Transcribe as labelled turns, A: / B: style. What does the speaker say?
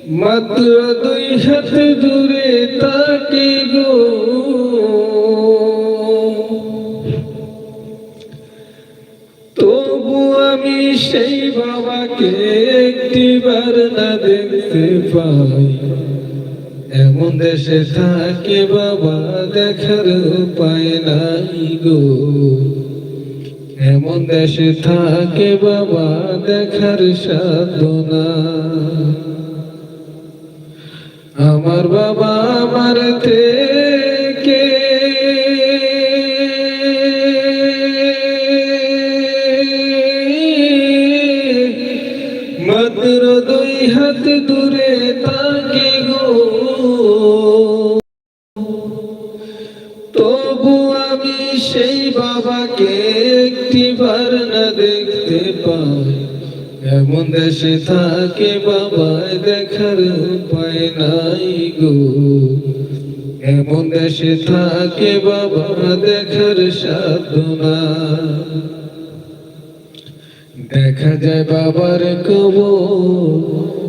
A: মাত্র 2 হাত দূরে তাকে গো, তবু আমি সেই বাবাকে একটিবার না দেখতে পাই। এমন দেশে থাকে বাবা দেখার উপায় নাই গো, এমন দেশে থাকে বাবা দেখার সাধনা। আমার বাবা আমার থেকে মাত্র 2 হাত দূরে তাকে গো, তবু আমি সেই বাবাকে একটিবার না দেখতে পাই। এমন দেশে থাকে বাবা দেখার উপায় নাই গো, এমন দেশে থাকে বাবা দেখার সাধনা। দেখা যায় বাবার কবর